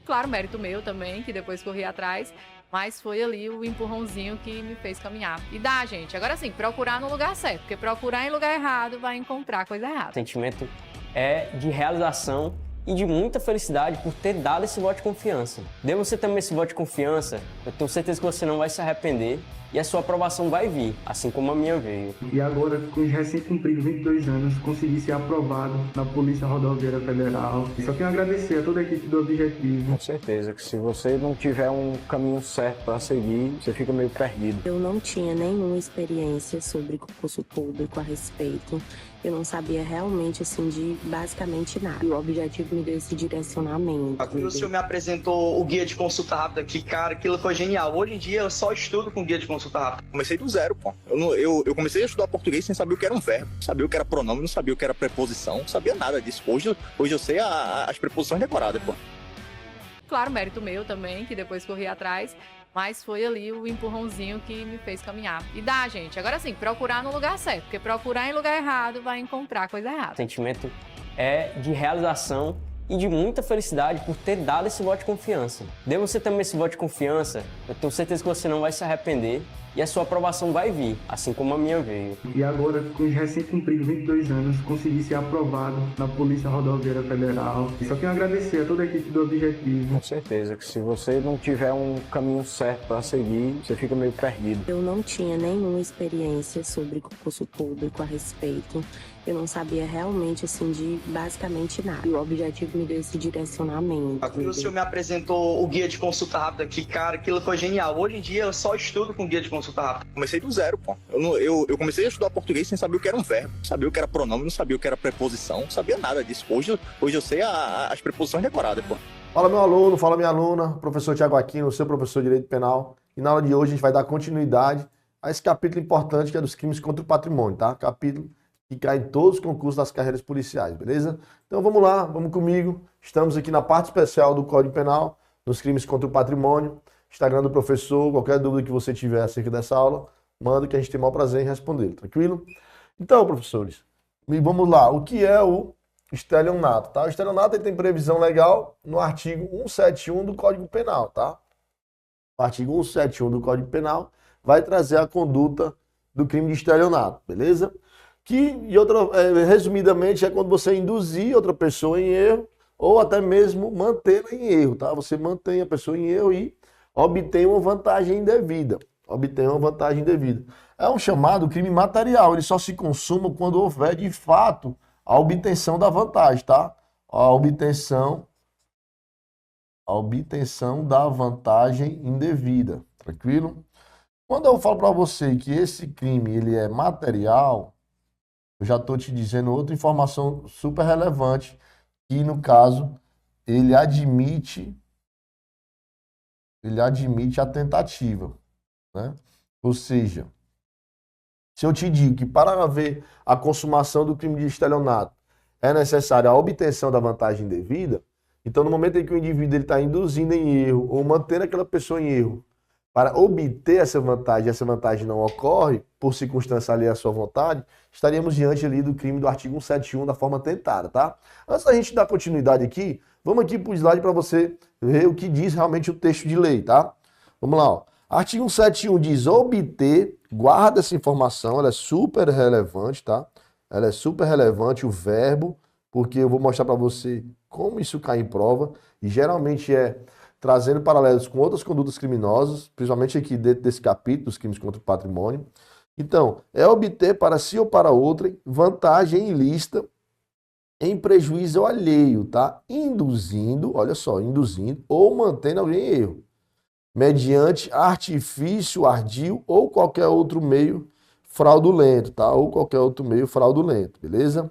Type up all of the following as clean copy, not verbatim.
Claro, mérito meu também, que depois corri atrás, mas foi ali o empurrãozinho que me fez caminhar. E dá, gente. Agora sim, procurar no lugar certo, porque procurar em lugar errado vai encontrar coisa O errada. sentimento é de realização e de muita felicidade por ter dado esse voto de confiança. Dê você também esse voto de confiança, eu tenho certeza que você não vai se arrepender e a sua aprovação vai vir, assim como a minha veio. E agora, com os recém-cumpridos 22 anos, consegui ser aprovado na Polícia Rodoviária Federal. Só tenho a agradecer a toda a equipe do Objetivo. Com certeza que se você não tiver um caminho certo para seguir, você fica meio perdido. Eu não tinha nenhuma experiência sobre concurso público a respeito. Eu não sabia realmente, assim, de basicamente nada. E o Objetivo me deu esse direcionamento. O senhor me apresentou o guia de consulta rápida, que, cara, aquilo foi genial. Hoje em dia eu só estudo com guia de consulta rápida. Comecei do zero, pô. Eu comecei a estudar português sem saber o que era um verbo, sabia o que era pronome, não sabia o que era preposição, não sabia nada disso. Hoje eu sei as preposições decoradas, pô. Claro, mérito meu também, que depois corri atrás, mas foi ali o empurrãozinho que me fez caminhar. E dá, gente. Agora sim, procurar no lugar certo, porque procurar em lugar errado vai encontrar coisa errada. O sentimento é de realização e de muita felicidade por ter dado esse voto de confiança. Dê você também esse voto de confiança, eu tenho certeza que você não vai se arrepender e a sua aprovação vai vir, assim como a minha veio. E agora, com os recém-cumpridos 22 anos, consegui ser aprovado na Polícia Rodoviária Federal. Só tenho a agradecer a toda a equipe do Objetivo. Com certeza que se você não tiver um caminho certo para seguir, você fica meio perdido. Eu não tinha nenhuma experiência sobre concurso público a respeito. Eu não sabia realmente, assim, de basicamente nada. E o Objetivo me deu esse direcionamento. O senhor me apresentou o guia de consulta rápida, que, cara, aquilo foi genial. Hoje em dia eu só estudo com guia de consulta rápida. Comecei do zero, pô. Eu comecei a estudar português sem saber o que era um verbo, sabia o que era pronome, não sabia o que era preposição, não sabia nada disso. Hoje eu sei as preposições decoradas, pô. Fala meu aluno, fala minha aluna, professor Tiago Aquino, seu professor de Direito Penal. E na aula de hoje a gente vai dar continuidade a esse capítulo importante que é dos crimes contra o patrimônio, tá? Capítulo que cai em todos os concursos das carreiras policiais, beleza? Então vamos lá, vamos comigo. Estamos aqui na parte especial do Código Penal, nos crimes contra o patrimônio. Instagram do professor, qualquer dúvida que você tiver acerca dessa aula, manda que a gente tem o maior prazer em responder, tranquilo? Então, professores, vamos lá. O que é o estelionato, tá? O estelionato ele tem previsão legal no artigo 171 do Código Penal, tá? O artigo 171 do Código Penal vai trazer a conduta do crime de estelionato, beleza? Resumidamente, é quando você induzir outra pessoa em erro ou até mesmo mantê-la em erro, tá? Você mantém a pessoa em erro e obtém uma vantagem indevida. É um chamado crime material, ele só se consuma quando houver de fato a obtenção da vantagem, tá? A obtenção da vantagem indevida, tranquilo? Quando eu falo para você que esse crime ele é material, eu já estou te dizendo outra informação super relevante, que no caso ele admite a tentativa, né? Ou seja, se eu te digo que para haver a consumação do crime de estelionato é necessária a obtenção da vantagem indevida, então no momento em que o indivíduo está induzindo em erro ou mantendo aquela pessoa em erro para obter essa vantagem não ocorre, por circunstância alheia à sua vontade, estaríamos diante ali do crime do artigo 171 da forma tentada, tá? Antes da gente dar continuidade aqui, vamos aqui para o slide para você ver o que diz realmente o texto de lei, tá? Vamos lá, ó. Artigo 171 diz obter, guarda essa informação, ela é super relevante, tá? Ela é super relevante, o verbo, porque eu vou mostrar para você como isso cai em prova, e geralmente é trazendo paralelos com outras condutas criminosas, principalmente aqui dentro desse capítulo, dos crimes contra o patrimônio. Então, é obter para si ou para outrem vantagem ilícita em prejuízo alheio, tá? Induzindo, olha só, induzindo ou mantendo alguém em erro, mediante artifício ardil ou qualquer outro meio fraudulento, tá? Ou qualquer outro meio fraudulento, beleza?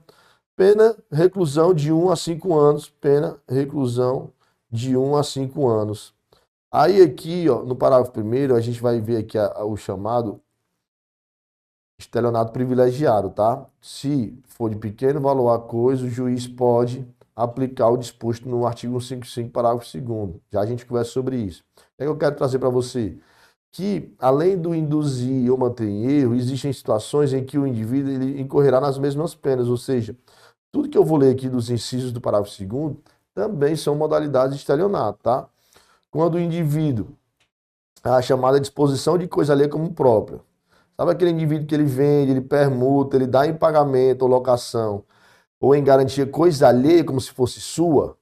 Pena, reclusão de 1 a 5 anos, pena, reclusão de 1 a 5 anos. Aí aqui, ó, no parágrafo 1º, a gente vai ver aqui o chamado estelionato privilegiado, tá? Se for de pequeno valor a coisa, o juiz pode aplicar o disposto no artigo 155, parágrafo 2º. Já a gente conversa sobre isso. O que é que eu quero trazer para você? Que, além do induzir ou manter em erro, existem situações em que o indivíduo ele incorrerá nas mesmas penas, ou seja, tudo que eu vou ler aqui dos incisos do parágrafo 2º também são modalidades de estelionato, tá? Quando o indivíduo, a chamada disposição de coisa alheia como própria. Sabe aquele indivíduo que ele vende, ele permuta, ele dá em pagamento ou locação, ou em garantia coisa alheia como se fosse sua,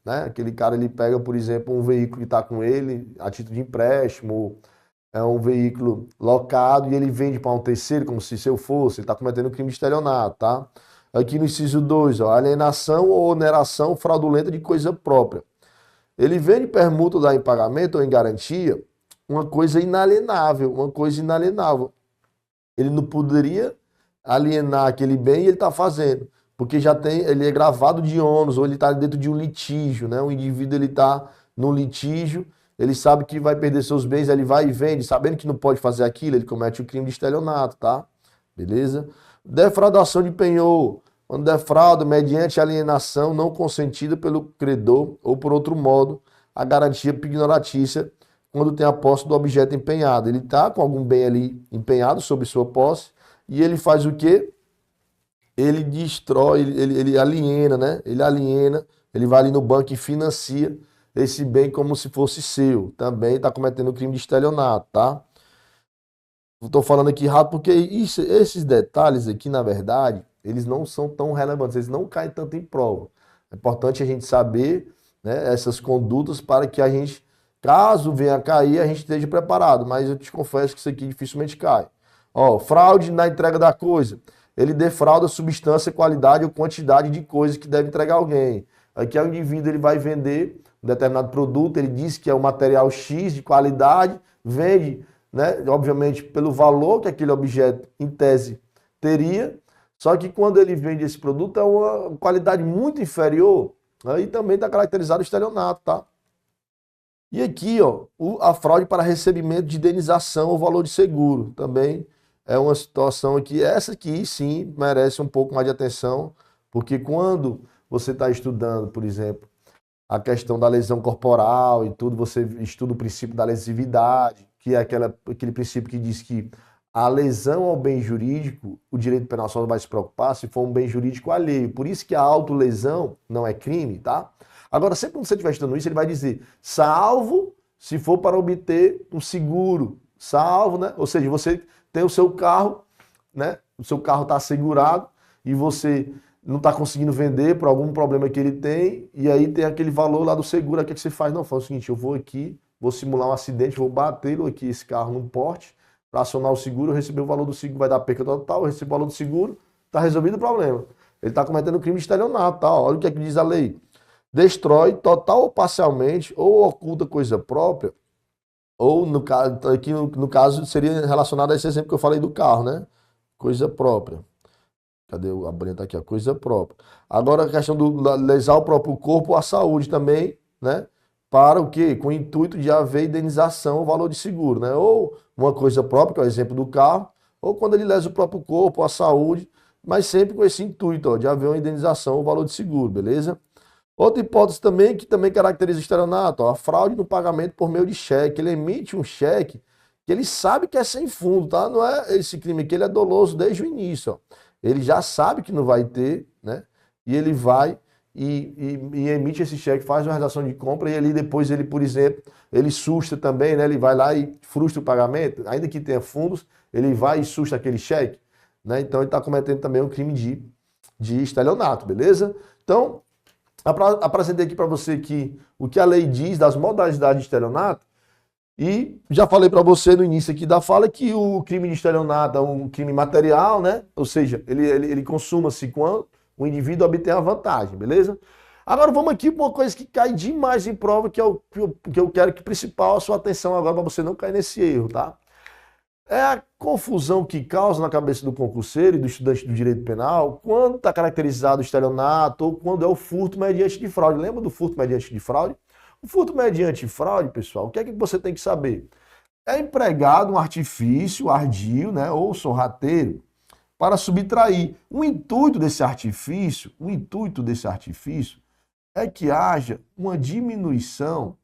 né? Aquele cara, ele pega, por exemplo, um veículo que está com ele a título de empréstimo, é um veículo locado e ele vende para um terceiro como se seu fosse, ele está cometendo crime de estelionato, tá? Aqui no inciso 2, ó, alienação ou oneração fraudulenta de coisa própria. Ele vende, permuta ou dá em pagamento ou em garantia uma coisa inalienável, uma coisa inalienável. Ele não poderia alienar aquele bem e ele está fazendo, porque já tem, ele é gravado de ônus ou ele está dentro de um litígio, né? O indivíduo, ele está num litígio, ele sabe que vai perder seus bens, ele vai e vende, sabendo que não pode fazer aquilo, ele comete o crime de estelionato, tá? Beleza? Defraudação de penhor, quando defrauda mediante alienação não consentida pelo credor ou por outro modo, a garantia pignoratícia quando tem a posse do objeto empenhado. Ele está com algum bem ali empenhado sobre sua posse e ele faz o quê? Ele destrói, ele aliena, né? Ele aliena, ele vai ali no banco e financia esse bem como se fosse seu. Também está cometendo crime de estelionato, tá? Estou falando aqui rápido porque esses detalhes aqui, na verdade, eles não são tão relevantes, eles não caem tanto em prova. É importante a gente saber, né, essas condutas para que a gente, caso venha a cair, a gente esteja preparado. Mas eu te confesso que isso aqui dificilmente cai. Ó, fraude na entrega da coisa. Ele defrauda substância, qualidade ou quantidade de coisa que deve entregar alguém. Aqui é o indivíduo, ele vai vender um determinado produto, ele diz que é um material X de qualidade, vende, né, obviamente pelo valor que aquele objeto, em tese, teria, só que quando ele vende esse produto é uma qualidade muito inferior, aí também está caracterizado o estelionato, tá? E aqui, ó, a fraude para recebimento de indenização ou valor de seguro, também é uma situação aqui, essa aqui sim merece um pouco mais de atenção, porque quando você está estudando, por exemplo, a questão da lesão corporal e tudo, você estuda o princípio da lesividade, que é aquele princípio que diz que a lesão ao bem jurídico, o direito penal só vai se preocupar se for um bem jurídico alheio. Por isso que a autolesão não é crime, tá? Agora, sempre quando você estiver estudando isso, ele vai dizer, salvo se for para obter um seguro, salvo, né? Ou seja, você tem o seu carro, né? O seu carro está assegurado e você não está conseguindo vender por algum problema que ele tem, e aí tem aquele valor lá do seguro, o que você faz? Não, faz o seguinte, eu vou aqui, vou simular um acidente, vou bater aqui esse carro num porte, para acionar o seguro, eu receber o valor do seguro, vai dar perca total, eu recebo o valor do seguro, está resolvido o problema. Ele está cometendo crime de estelionato, tá? Olha o que é que diz a lei. Destrói total ou parcialmente, ou oculta coisa própria, ou no caso, aqui no caso seria relacionado a esse exemplo que eu falei do carro, né? Coisa própria. Cadê a Brenda? Tá aqui, a coisa própria. Agora a questão do lesar o próprio corpo ou a saúde também, né? Para o quê? Com o intuito de haver indenização ou valor de seguro, né? Ou uma coisa própria, que é o exemplo do carro, ou quando ele lesa o próprio corpo, a saúde, mas sempre com esse intuito, ó, de haver uma indenização ou valor de seguro, beleza? Outra hipótese também, que também caracteriza o estelionato, ó, a fraude no pagamento por meio de cheque. Ele emite um cheque que ele sabe que é sem fundo, tá? Não é esse crime aqui, ele é doloso desde o início, ó. Ele já sabe que não vai ter, né? E ele vai e emite esse cheque, faz uma redação de compra e ali depois ele, por exemplo, ele susta também, né? Ele vai lá e frustra o pagamento, ainda que tenha fundos, ele vai e susta aquele cheque, né? Então ele está cometendo também um crime de estelionato, beleza? Então, apresentei aqui para você o que a lei diz das modalidades de estelionato e já falei para você no início aqui da fala que o crime de estelionato é um crime material, né? Ou seja, ele consuma-se quando o indivíduo obtém a vantagem, beleza? Agora vamos aqui para uma coisa que cai demais em prova, que eu quero que principal a sua atenção agora para você não cair nesse erro, tá? É a confusão que causa na cabeça do concurseiro e do estudante do direito penal quando está caracterizado o estelionato ou quando é o furto mediante de fraude. Lembra do furto mediante de fraude? O furto mediante fraude, pessoal, o que é que você tem que saber? É empregado um artifício ardio, né, ou sorrateiro, para subtrair. O intuito desse artifício é que haja uma diminuição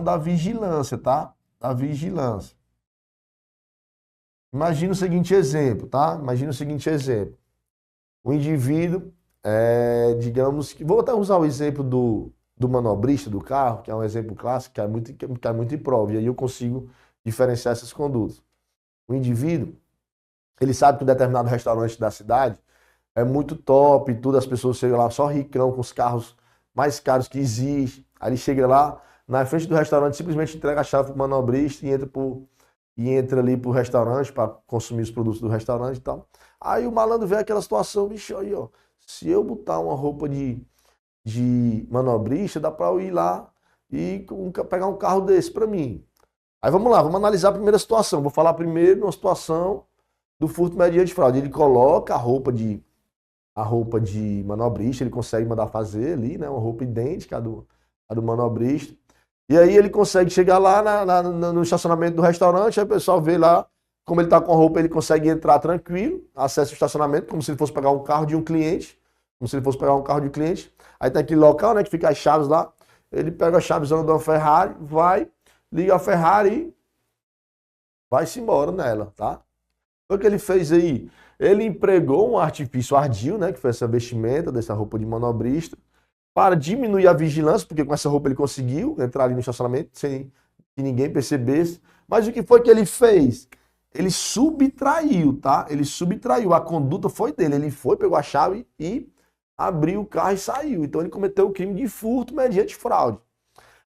da vigilância, tá? Da vigilância. Imagina o seguinte exemplo, tá? Imagina o seguinte exemplo. O indivíduo digamos que... Vou até usar o exemplo do manobrista do carro, que é um exemplo clássico, que é muito em prova, e aí eu consigo diferenciar essas condutas. O indivíduo, ele sabe que um determinado restaurante da cidade é muito top e tudo, as pessoas chegam lá só ricão, com os carros mais caros que existem. Aí ele chega lá, na frente do restaurante, simplesmente entrega a chave pro manobrista e entra ali pro restaurante para consumir os produtos do restaurante e tal. Aí o malandro vê aquela situação, bicho, aí, ó, se eu botar uma roupa de manobrista, dá para eu ir lá e pegar um carro desse para mim. Aí vamos lá, vamos analisar a primeira situação. Vou falar primeiro uma situação do furto mediante fraude. Ele coloca a roupa de manobrista, ele consegue mandar fazer ali, né, uma roupa idêntica à do manobrista. E aí ele consegue chegar lá no estacionamento do restaurante, aí o pessoal vê lá, como ele está com a roupa, ele consegue entrar tranquilo, acessa o estacionamento, como se ele fosse pegar um carro de um cliente, Aí tem aquele local, né, que fica as chaves lá, ele pega a chavezona de uma Ferrari, liga a Ferrari e vai-se embora nela, tá? O que ele fez aí? Ele empregou um artifício ardil, né, que foi essa vestimenta dessa roupa de manobrista, para diminuir a vigilância, porque com essa roupa ele conseguiu entrar ali no estacionamento sem que ninguém percebesse. Mas o que foi que ele fez? Ele subtraiu, tá? Ele subtraiu, a conduta foi dele. Ele foi, pegou a chave e abriu o carro e saiu. Então ele cometeu o crime de furto mediante fraude.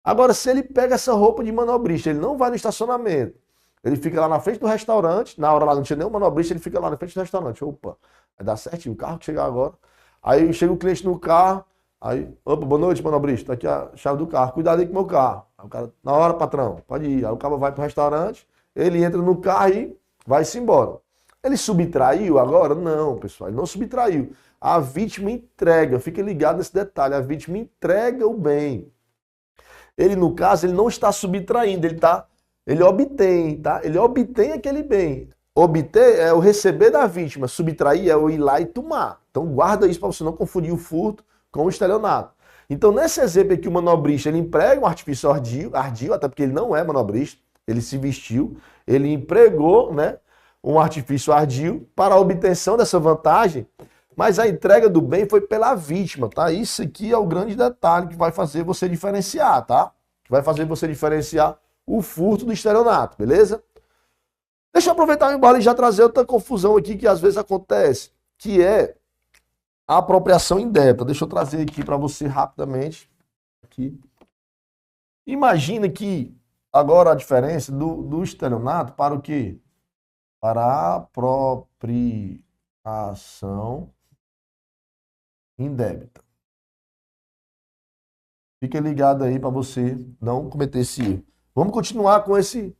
Agora, se ele pega essa roupa de manobrista, ele não vai no estacionamento, ele fica lá na frente do restaurante, na hora lá não tinha nenhum manobrista, ele fica lá na frente do restaurante. Opa, vai dar certinho, o carro que chegar agora. Aí chega o cliente no carro, aí, opa, boa noite, manobrista, tá aqui a chave do carro, cuidado aí com o meu carro. Aí o cara, na hora, patrão, pode ir. Aí o cara vai pro restaurante, ele entra no carro e vai-se embora. Ele subtraiu agora? Não, pessoal, ele não subtraiu. A vítima entrega, fica ligado nesse detalhe, a vítima entrega o bem. Ele, no caso, ele não está subtraindo, ele obtém, tá? Ele obtém aquele bem. Obter é o receber da vítima, subtrair é o ir lá e tomar. Então guarda isso para você não confundir o furto com o estelionato. Então nesse exemplo aqui o manobrista, ele emprega um artifício ardil, até porque ele não é manobrista, ele se vestiu, ele empregou, né, um artifício ardil para a obtenção dessa vantagem, mas a entrega do bem foi pela vítima, tá? Isso aqui é o grande detalhe que vai fazer você diferenciar, tá? Que vai fazer você diferenciar o furto do estelionato, beleza? Deixa eu aproveitar o embalo e já trazer outra confusão aqui que às vezes acontece, que é a apropriação indébita. Deixa eu trazer aqui para você rapidamente. Aqui. Imagina que agora a diferença do estelionato para o quê? Para a apropriação indébita. Fica ligado aí para você não cometer esse erro. Vamos continuar com esse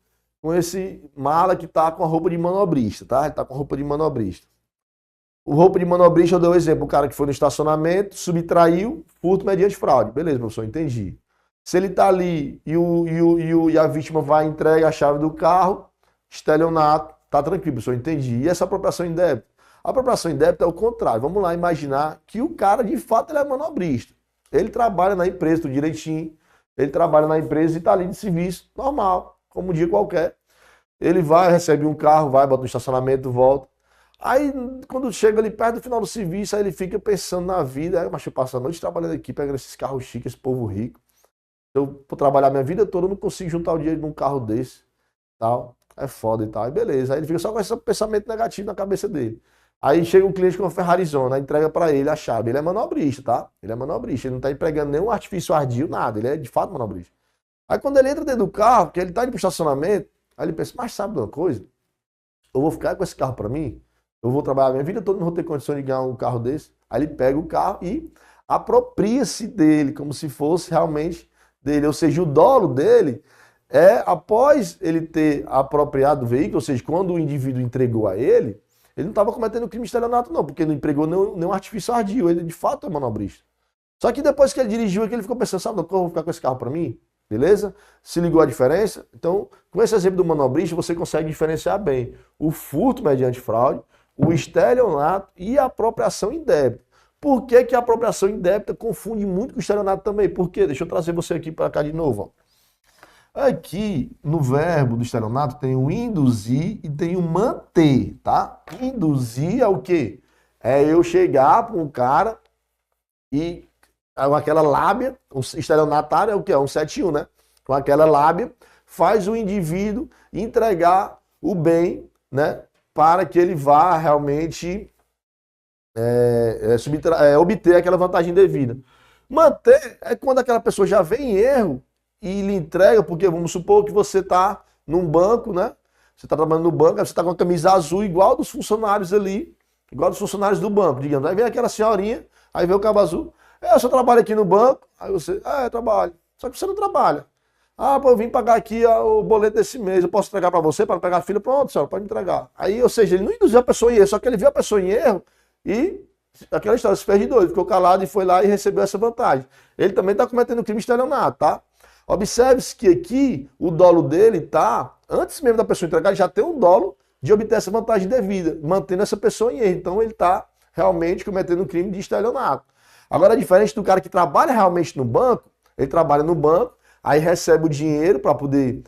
mala que tá com a roupa de manobrista, tá? Ele tá com a roupa de manobrista. O roupa de manobrista, eu dei o exemplo, o cara que foi no estacionamento, subtraiu, furto mediante fraude. Beleza, professor, entendi. Se ele tá ali e a vítima vai e entrega a chave do carro, estelionato, tá tranquilo, professor, entendi. E essa apropriação indébita? A apropriação indébita é o contrário. Vamos lá imaginar que o cara, de fato, ele é manobrista. Ele trabalha na empresa, tudo direitinho. Ele trabalha na empresa e está ali de serviço normal, como um dia qualquer. Ele vai, recebe um carro, vai, bota no estacionamento, volta. Aí, quando chega ali perto do final do serviço, aí ele fica pensando na vida. Mas eu passo a noite trabalhando aqui, pegando esses carros chiques, esse povo rico. Eu, por trabalhar minha vida toda, eu não consigo juntar o dinheiro num carro desse. Tal. É foda e tal. Aí beleza. Aí ele fica só com esse pensamento negativo na cabeça dele. Aí chega um cliente com uma Ferrarizona, entrega para ele a chave. Ele é manobrista, tá? Ele é manobrista. Ele não tá empregando nenhum artifício ardil, nada. Ele é de fato manobrista. Aí quando ele entra dentro do carro, que ele tá indo pro estacionamento, aí ele pensa, mas sabe de uma coisa? Eu vou ficar com esse carro para mim? Eu vou trabalhar a minha vida toda, não vou ter condições de ganhar um carro desse. Aí ele pega o carro e apropria-se dele, como se fosse realmente dele. Ou seja, o dolo dele é após ele ter apropriado o veículo, ou seja, quando o indivíduo entregou a ele não estava cometendo crime de estelionato não, porque não empregou nenhum artifício ardil, ele de fato é manobrista. Só que depois que ele dirigiu aqui, ele ficou pensando, sabe, eu vou ficar com esse carro para mim? Beleza? Se ligou a diferença? Então, com esse exemplo do manobrista, você consegue diferenciar bem o furto mediante fraude, o estelionato e a apropriação indébita. Por que que a apropriação indébita confunde muito com o estelionato também? Por quê? Deixa eu trazer você aqui para cá de novo. Ó. Aqui, no verbo do estelionato, tem o induzir e tem o manter, tá? Induzir é o quê? É eu chegar para um cara e com aquela lábia, o estelionatário é o que? É um 171, né? Com aquela lábia, faz o indivíduo entregar o bem, né? Para que ele vá realmente obter aquela vantagem devida. Manter é quando aquela pessoa já vem em erro e lhe entrega, porque vamos supor que você está num banco, né? Você está trabalhando no banco, aí você está com a camisa azul igual dos funcionários ali, igual dos funcionários do banco, digamos. Aí vem aquela senhorinha, aí vem o cabo azul. Eu só trabalho aqui no banco. Aí você, eu trabalho. Só que você não trabalha. Pô, eu vim pagar aqui o boleto desse mês, eu posso entregar para você, para pegar a fila? Pronto, senhora, pode entregar. Aí, ou seja, ele não induziu a pessoa em erro, só que ele viu a pessoa em erro e aquela história se fez de doido, ficou calado e foi lá e recebeu essa vantagem. Ele também está cometendo crime de estelionato, tá? Observe-se que aqui o dolo dele tá, antes mesmo da pessoa entregar, ele já tem um dolo de obter essa vantagem devida, mantendo essa pessoa em erro. Então ele está realmente cometendo um crime de estelionato. Agora, diferente do cara que trabalha realmente no banco, ele trabalha no banco, aí recebe o dinheiro para poder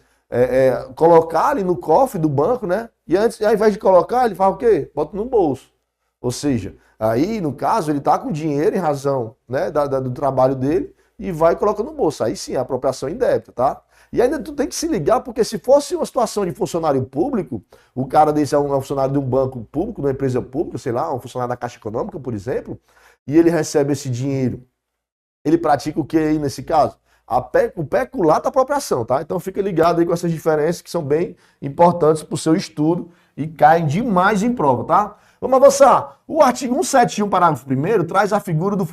colocar ali no cofre do banco, né? E antes, ao invés de colocar, ele faz o quê? Bota no bolso. Ou seja, aí, no caso, ele está com dinheiro em razão, né, do trabalho dele e vai e coloca no bolso. Aí sim, a apropriação indébita, tá? E ainda tu tem que se ligar, porque se fosse uma situação de funcionário público, o cara desse é um funcionário de um banco público, de uma empresa pública, sei lá, um funcionário da Caixa Econômica, por exemplo, e ele recebe esse dinheiro, ele pratica o que aí nesse caso? O peculato apropriação, tá? Então fica ligado aí com essas diferenças que são bem importantes para o seu estudo e caem demais em prova, tá? Vamos avançar. O artigo 171, parágrafo 1º, traz a figura do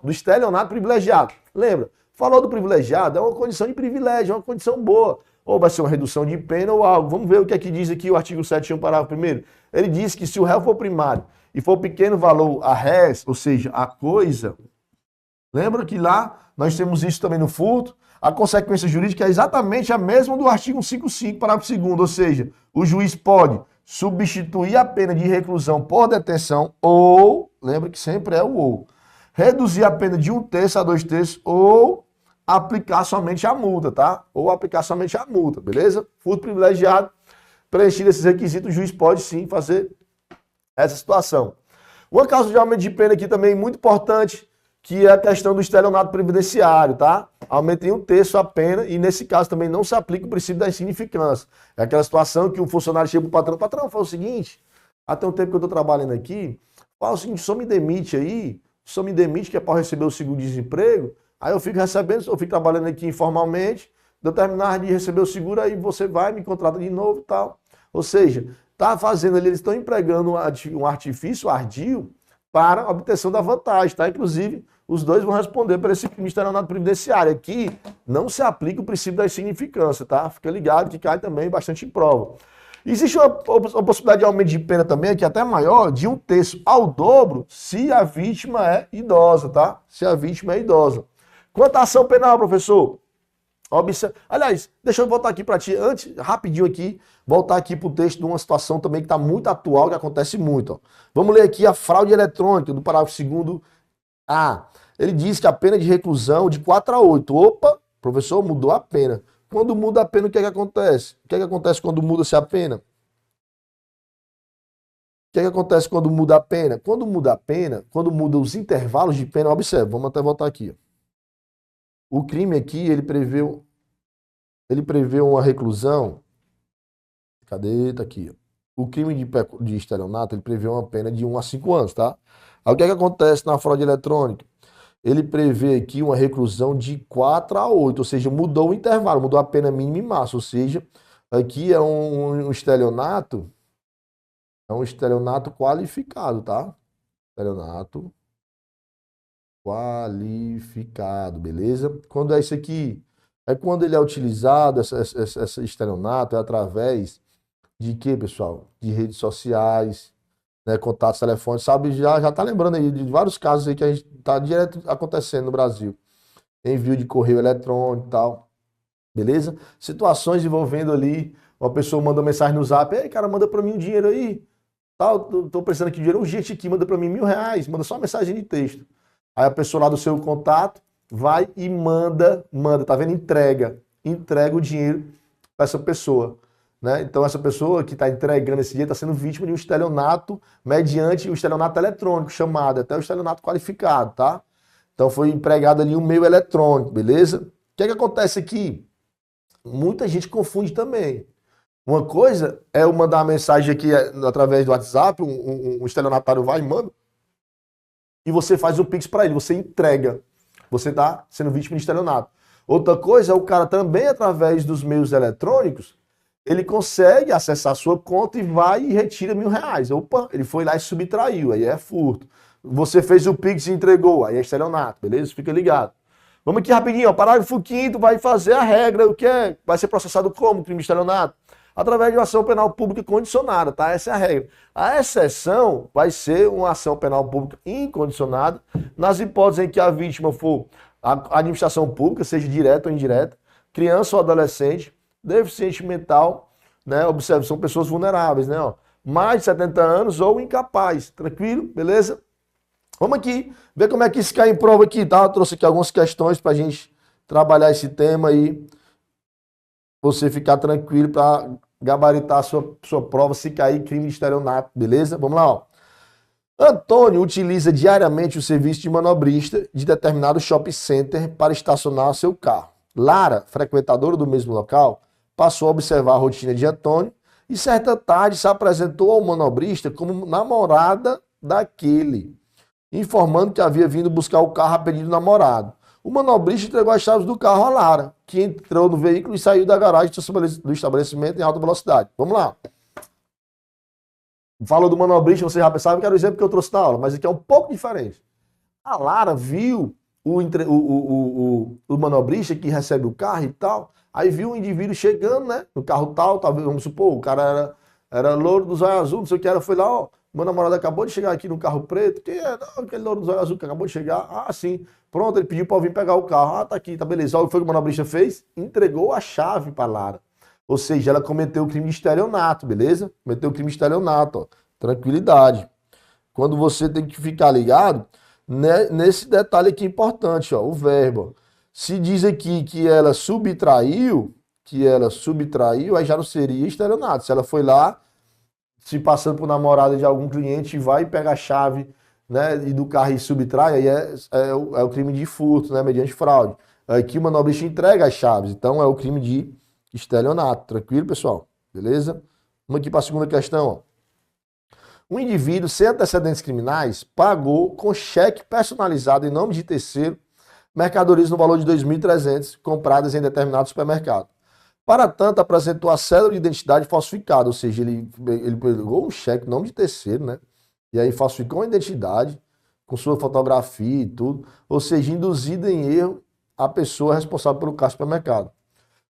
estelionato privilegiado. Lembra? Falou do privilegiado, é uma condição de privilégio, é uma condição boa. Ou vai ser uma redução de pena ou algo. Vamos ver o que é que diz aqui o artigo 171, parágrafo 1º. Ele diz que se o réu for primário e for pequeno valor a res, ou seja, a coisa, lembra que lá nós temos isso também no furto, a consequência jurídica é exatamente a mesma do artigo 155, parágrafo 2º, ou seja, o juiz pode substituir a pena de reclusão por detenção ou, lembra que sempre é o ou, reduzir a pena de 1/3 a 2/3 ou aplicar somente a multa, tá? Ou aplicar somente a multa, beleza? Furto privilegiado, preenchido esses requisitos, o juiz pode sim fazer essa situação. Uma causa de aumento de pena aqui também muito importante, que é a questão do estelionato previdenciário, tá? Aumenta em 1/3 a pena e nesse caso também não se aplica o princípio da insignificância. É aquela situação que o funcionário chega pro patrão, fala o seguinte, até um tempo que eu tô trabalhando aqui, fala o seguinte, só me demite aí, só me demite que é para receber o seguro-desemprego, aí eu fico recebendo, eu fico trabalhando aqui informalmente, de eu terminar de receber o seguro, aí você vai, me contrata de novo e tal. Ou seja, tá fazendo ali, eles estão empregando um artifício ardio para a obtenção da vantagem, tá? Inclusive, os dois vão responder para esse crime de estelionato previdenciário. Aqui não se aplica o princípio da insignificância, tá? Fica ligado que cai também bastante em prova. Existe uma possibilidade de aumento de pena também, que é até maior, de 1/3 ao dobro, se a vítima é idosa, tá? Se a vítima é idosa. Quanto à ação penal, professor? Aliás, deixa eu voltar aqui para ti, antes, rapidinho aqui, voltar aqui para o texto de uma situação também que está muito atual, que acontece muito. Ó. Vamos ler aqui a fraude eletrônica, do parágrafo 2º. Ele diz que a pena de reclusão de 4 a 8. Opa, professor, mudou a pena. Quando muda a pena, o que é que acontece? O que é que acontece quando muda-se a pena? O que é que acontece quando muda a pena? Quando muda a pena, quando muda os intervalos de pena, observe, vamos até voltar aqui. Ó. O crime aqui, ele prevê uma reclusão. Cadê? Tá aqui. Ó. O crime de estelionato, ele prevê uma pena de 1 a 5 anos, tá? Aí o que é que acontece na fraude eletrônica? Ele prevê aqui uma reclusão de 4 a 8, ou seja, mudou o intervalo, mudou a pena mínima e máxima, ou seja, aqui é um estelionato, qualificado, tá? Estelionato qualificado, beleza? Quando é isso aqui? É quando ele é utilizado, esse estelionato, é através de quê, pessoal? De redes sociais, né, contatos telefônicos, sabe? Já tá lembrando aí de vários casos aí que a gente tá direto acontecendo no Brasil. Envio de correio eletrônico e tal, beleza? Situações envolvendo ali, uma pessoa manda uma mensagem no Zap, ei, cara, manda pra mim um dinheiro aí, tal, tô precisando aqui de dinheiro urgente aqui, manda pra mim R$1.000, manda só uma mensagem de texto. Aí a pessoa lá do seu contato vai e manda, tá vendo? Entrega o dinheiro para essa pessoa. né? Então essa pessoa que está entregando esse dinheiro está sendo vítima de um estelionato mediante o estelionato eletrônico, chamado até o estelionato qualificado, tá? Então foi empregado ali um meio eletrônico, beleza? O que é que acontece aqui? Muita gente confunde também. Uma coisa é eu mandar uma mensagem aqui através do WhatsApp, um estelionatário vai e manda, e você faz um Pix para ele, você entrega. Você está sendo vítima de estelionato. Outra coisa é o cara também, através dos meios eletrônicos, ele consegue acessar a sua conta e vai e retira R$1.000. Opa, ele foi lá e subtraiu, aí é furto. Você fez o Pix e entregou, aí é estelionato, beleza? Fica ligado. Vamos aqui rapidinho, ó. Parágrafo 5º vai fazer a regra, o que é? Vai ser processado como crime de estelionato? Através de uma ação penal pública condicionada, tá? Essa é a regra. A exceção vai ser uma ação penal pública incondicionada, nas hipóteses em que a vítima for a administração pública, seja direta ou indireta, criança ou adolescente, deficiente mental, né? Observe, são pessoas vulneráveis, né? Ó, mais de 70 anos ou incapaz. Tranquilo? Beleza? Vamos aqui ver como é que isso cai em prova aqui, tá? Eu trouxe aqui algumas questões pra gente trabalhar esse tema aí. Você ficar tranquilo para gabaritar a sua prova se cair crime de estelionato, beleza? Vamos lá, ó. Antônio utiliza diariamente o serviço de manobrista de determinado shopping center para estacionar seu carro. Lara, frequentadora do mesmo local, passou a observar a rotina de Antônio e certa tarde se apresentou ao manobrista como namorada daquele, informando que havia vindo buscar o carro a pedido do namorado. O manobrista entregou as chaves do carro a Lara, que entrou no veículo e saiu da garagem do estabelecimento em alta velocidade. Vamos lá. Falou do manobrista, você já sabe que era o exemplo que eu trouxe na aula, mas aqui é um pouco diferente. A Lara viu o manobrista que recebe o carro e tal, aí viu o indivíduo chegando, né, no carro tal, vamos supor, o cara era louro dos olhos azuis, não sei o que era, foi lá, ó, meu namorado acabou de chegar aqui no carro preto, quem é? Não, aquele louro dos olhos azuis que acabou de chegar, ah, sim, pronto, ele pediu para eu vir pegar o carro, ah, tá aqui, tá beleza, olha o que foi que o manobrista fez? Entregou a chave para Lara. Ou seja, ela cometeu o crime de estelionato, beleza? Cometeu o crime de estelionato, ó. Tranquilidade. Quando você tem que ficar ligado, né, nesse detalhe aqui importante, ó, o verbo. Se diz aqui que ela subtraiu, aí já não seria estelionato. Se ela foi lá, se passando por namorada de algum cliente, vai pegar a chave, né, e do carro e subtrai, aí é o crime de furto, né, mediante fraude. Aqui o manobrista entrega as chaves, então é o crime de estelionato. Tranquilo, pessoal? Beleza? Vamos aqui para a segunda questão. Ó. Um indivíduo sem antecedentes criminais pagou com cheque personalizado em nome de terceiro mercadorias no valor de 2.300 compradas em determinado supermercado. Para tanto, apresentou a cédula de identidade falsificada, ou seja, ele pegou um cheque em nome de terceiro, né? E aí falsificou a identidade com sua fotografia e tudo, ou seja, induzido em erro a pessoa responsável pelo caixa do supermercado.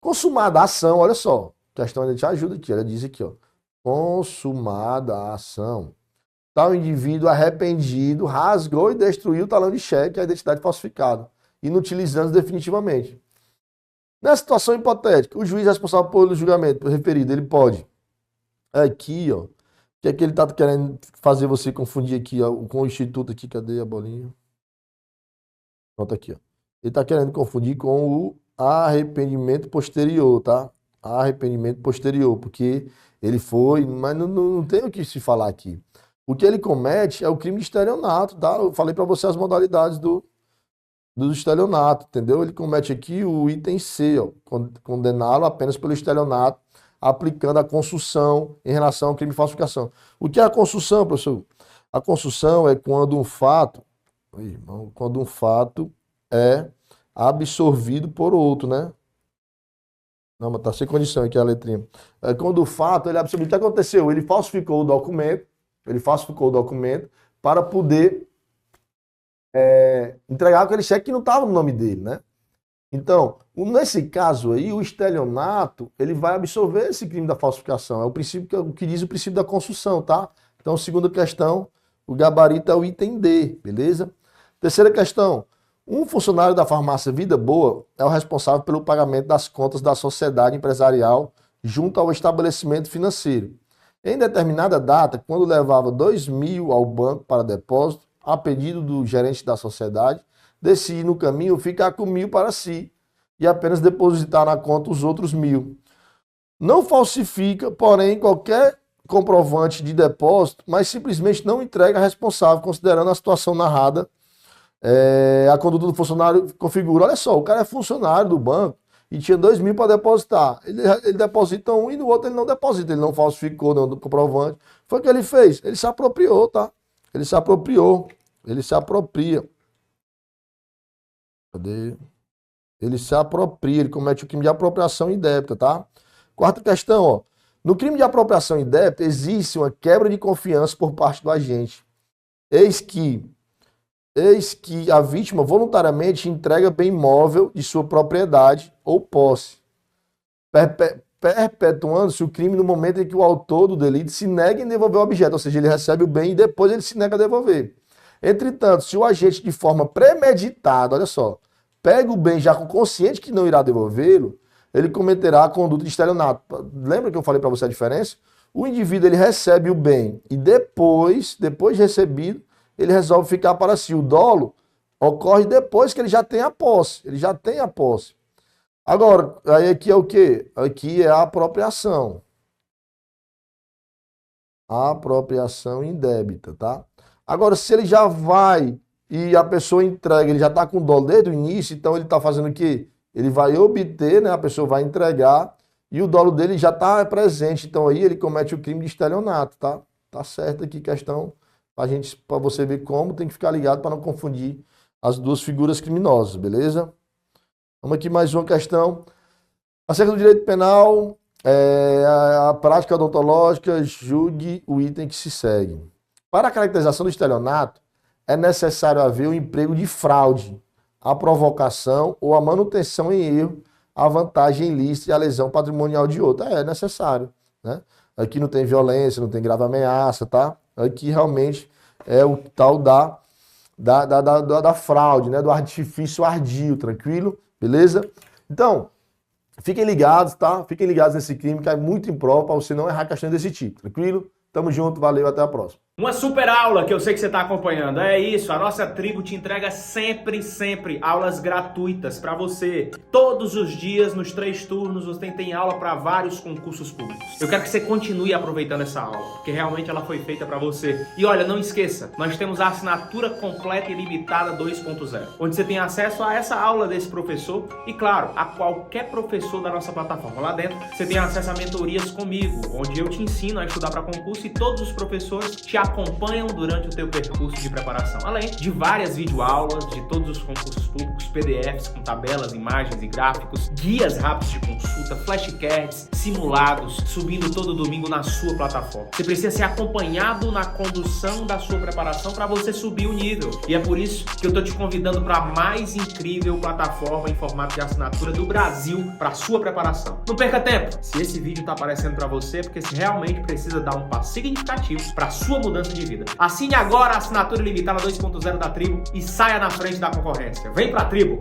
Consumada a ação, olha só, a questão ainda te ajuda aqui, ela diz aqui, ó, consumada a ação, tal indivíduo arrependido rasgou e destruiu o talão de cheque e a identidade falsificada, inutilizando definitivamente. Nessa situação hipotética, o juiz responsável pelo julgamento referido, ele pode, aqui, ó, que é que ele tá querendo fazer você confundir aqui, ó, com o instituto aqui, cadê a bolinha? Pronto, aqui, ó. Ele tá querendo confundir com o arrependimento posterior, tá? Arrependimento posterior, porque ele foi, mas não tem o que se falar aqui. O que ele comete é o crime de estelionato, tá? Eu falei para você as modalidades do estelionato, entendeu? Ele comete aqui o item C, ó, condená-lo apenas pelo estelionato, aplicando a consução em relação ao crime de falsificação. O que é a consução, professor? A consução é quando um fato é absorvido por outro, né? Não, mas tá sem condição aqui a letrinha. É quando o fato ele é absorvido. O que aconteceu? Ele falsificou o documento para poder entregar aquele cheque que não estava no nome dele, né? Então, nesse caso aí, o estelionato, ele vai absorver esse crime da falsificação. É o princípio que diz o princípio da consução, tá? Então, segunda questão, o gabarito é o item D, beleza? Terceira questão, um funcionário da farmácia Vida Boa é o responsável pelo pagamento das contas da sociedade empresarial junto ao estabelecimento financeiro. Em determinada data, quando levava 2.000 ao banco para depósito, a pedido do gerente da sociedade, decide no caminho ficar com 1.000 para si e apenas depositar na conta os outros 1.000. não falsifica, porém, qualquer comprovante de depósito, mas simplesmente não entrega a responsável, considerando a situação narrada. A conduta do funcionário configura. Olha só, o cara é funcionário do banco e tinha 2.000 para depositar. Ele deposita um e no outro ele não deposita. Ele não falsificou não, do comprovante. Foi o que ele fez. Ele se apropriou, tá? Ele se apropriou. Ele se apropria. Cadê? Ele se apropria. Ele comete o crime de apropriação indébita, tá? Quarta questão, ó. No crime de apropriação indébita existe uma quebra de confiança por parte do agente. Eis que a vítima voluntariamente entrega bem imóvel de sua propriedade ou posse, perpetuando-se o crime no momento em que o autor do delito se nega em devolver o objeto, ou seja, ele recebe o bem e depois ele se nega a devolver. Entretanto, se o agente de forma premeditada, olha só, pega o bem já com consciente que não irá devolvê-lo, ele cometerá a conduta de estelionato. Lembra que eu falei para você a diferença? O indivíduo ele recebe o bem e depois de recebido, ele resolve ficar para si. O dolo ocorre depois que ele já tem a posse. Ele já tem a posse. Agora, aí aqui é o quê? Aqui é a apropriação. A apropriação indébita, tá? Agora, se ele já vai e a pessoa entrega, ele já está com dolo desde o início, então ele está fazendo o quê? Ele vai obter, né? A pessoa vai entregar e o dolo dele já está presente. Então aí ele comete o crime de estelionato, tá? Tá certo aqui, questão para você ver como, tem que ficar ligado para não confundir as duas figuras criminosas, beleza? Vamos aqui mais uma questão. Acerca do direito penal, a prática odontológica, julgue o item que se segue. Para a caracterização do estelionato, é necessário haver o emprego de fraude, a provocação ou a manutenção em erro, a vantagem ilícita e a lesão patrimonial de outro. É necessário, né? Aqui não tem violência, não tem grave ameaça, tá? Aqui realmente é o tal da fraude, né? Do artifício ardio, tranquilo? Beleza? Então, fiquem ligados, tá? Fiquem ligados nesse crime que é muito impróprio para você não errar questões desse tipo, tranquilo? Tamo junto, valeu, até a próxima. Uma super aula que eu sei que você está acompanhando. É isso, a nossa tribo te entrega sempre aulas gratuitas para você. Todos os dias, nos 3 turnos, você tem aula para vários concursos públicos. Eu quero que você continue aproveitando essa aula, porque realmente ela foi feita para você. E olha, não esqueça, nós temos a assinatura completa e limitada 2.0, onde você tem acesso a essa aula desse professor e, claro, a qualquer professor da nossa plataforma. Lá dentro, você tem acesso a mentorias comigo, onde eu te ensino a estudar para concurso e todos os professores te acompanham durante o teu percurso de preparação, além de várias videoaulas de todos os concursos públicos, PDFs com tabelas, imagens e gráficos, guias rápidos de consulta, flashcards, simulados, subindo todo domingo na sua plataforma. Você precisa ser acompanhado na condução da sua preparação para você subir o nível. E é por isso que eu estou te convidando para a mais incrível plataforma em formato de assinatura do Brasil para sua preparação. Não perca tempo! Se esse vídeo está aparecendo para você, é porque você realmente precisa dar um passo significativo para a sua mudança de vida. Assine agora a assinatura ilimitada 2.0 da Tribo e saia na frente da concorrência. Vem pra Tribo!